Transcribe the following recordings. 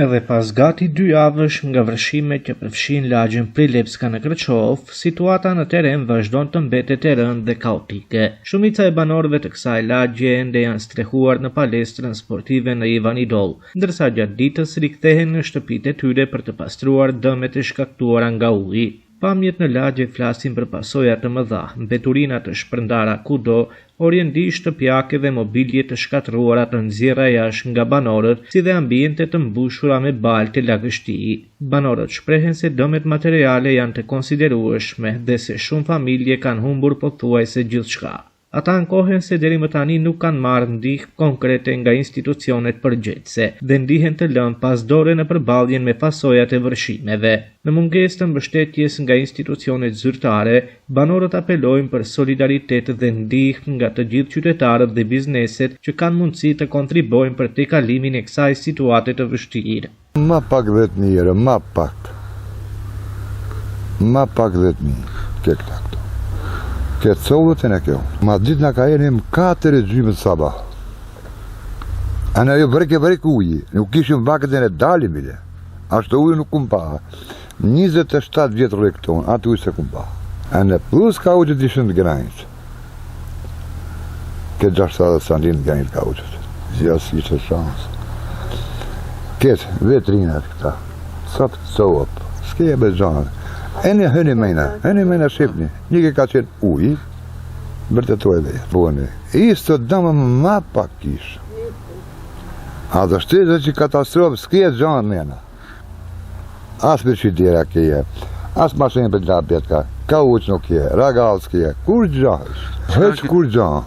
Edhe pas gati 2 javësh nga vërshimet që përfshin lagjen Prilepska në Krçov, situata në teren vazhdon të mbetet e rëndë dhe kaotike. Shumica e banorëve të kësaj lagje ende janë strehuar në palestrën sportive në Ivan Idol, ndërsa gjatë ditës rikthehen në shtëpitë e tyre për të pastruar dëmet e shkaktuara nga uji. Pamjet në lagje flasin për pasoja të mëdha, mbeturina të shpërndara kudo, orjendi shtëpiake dhe mobilje të shkatruara të nxjerra jashtë nga banorët, si dhe ambiente të mbushura me balë të lagështii. Banorët shprehen se dëmet materiale janë të konsiderueshme dhe se shumë familje kanë humbur pothuajse gjithçka. Ata ankohen se deri më tani nuk kanë marrë ndihmë konkrete nga institucionet përgjegjëse dhe ndihen të lënë pas dore në përballjen me pasojat e vërshimeve. Në mungesë të mbështetjes nga institucionet zyrtare, banorët apelojnë për solidaritet dhe ndihmë nga të gjithë qytetarët dhe bizneset që kanë mundësi të kontribojnë për tejkalimin e kësaj situate të vështirë. Ma pak 10.000 euro, ma pak 10.000 këta. Këtë sollët e në kjo. Ma ditë në ka e në 4 gjymë të sabah. A në jo vreke uji. Nuk ishim vakët e në dalim bile. Ashtë uji nuk kum pa. 27 vjetë rrë këtonë, atë uji se kum pa. A në plus ka ujët ishën të granjët. Këtë 60 santin të granjët ka ujët. Zja si që shansë. Këtë vetrinat këta. Sot sollët. S'ke e bezhanë. E në hëni mejna shqipni, një ke ka qenë uji, bërtetoj dhe buëni. Ishtë të dëmë ma pak kishë. A dhe shtetë që katastrofë s'ke gjanë mena. As për qytjera keje, as mashenë për lapjet ka uqë nuk je, ragal s'ke, kur gjanë, heqë kur gjanë.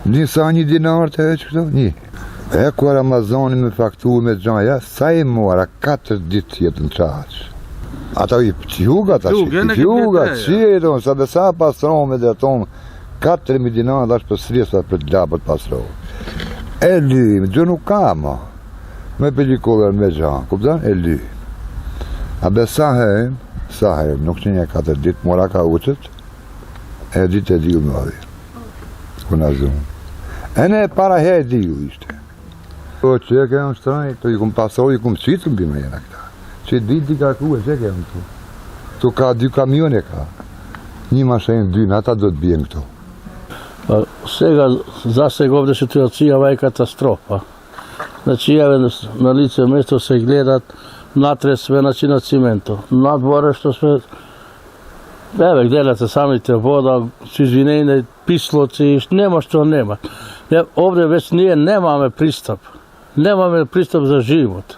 Njësa një dinar të heqë këto, një. E ku Ramazani me fakturë me gjanë, sa i mora 4 ditë jetë në qaqë. Ata i pjugat, qëton, sa besa pasronë me dhe tonë, 4.000 dinar dhe është për srisat për të lapët pasronë. E ly, gjë nuk ka ma, me pelikullër me gjanë, kuptan, e ly. A besa hejmë, nuk që një 4 ditë, mora ka uqët, e ditë e dilë në adhi, kuna zunë. E ne para he e dilë ishte. O që e kemë shtrajnë, të i kumë pasronë, i kumë qitë në bima jena këta. Që ditë i ka ku e që kemë këtu. Tu ka 2 kamione ka. Një mashenë 2, ata do të bjenë këtu. Сега за сега овде ситуација е катастрофа. Значи на лице место се гледат натре све на цимento. Надворе што све гледате самите вода, со извинение, пислоци, нема што нема. Овде веќе ние немаме пристап. Немаме пристап за живот.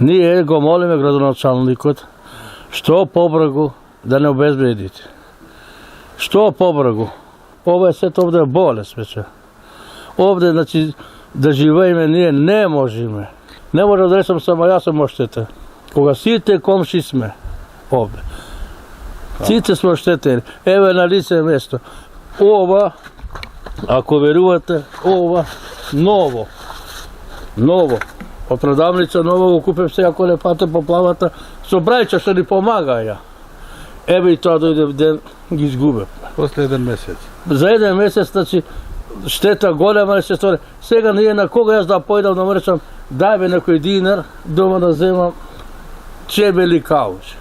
Ние го молиме градоначалникот што побрзо да не обезбедите. Што побрзо. Ова е сето овде болест веќе. Овде, значи, да живееме ние не можеме. Не може да речам само јас сум оштетен. Кога сите комши сме овде. Сите сме оштетени. Еве на лице место. Ова, ако верувате, ова ново. Од продавница ново го купив сега колепата по плавата, со брајча што ни помагаја. Еве и тоа дојде ден, ги изгубев. После 1 месец. За 1 месец, значи, штета голема не се стори. Сега ние на кога јас да појдам да му речам, дај бе некој динар, дома да земам чебели кауч.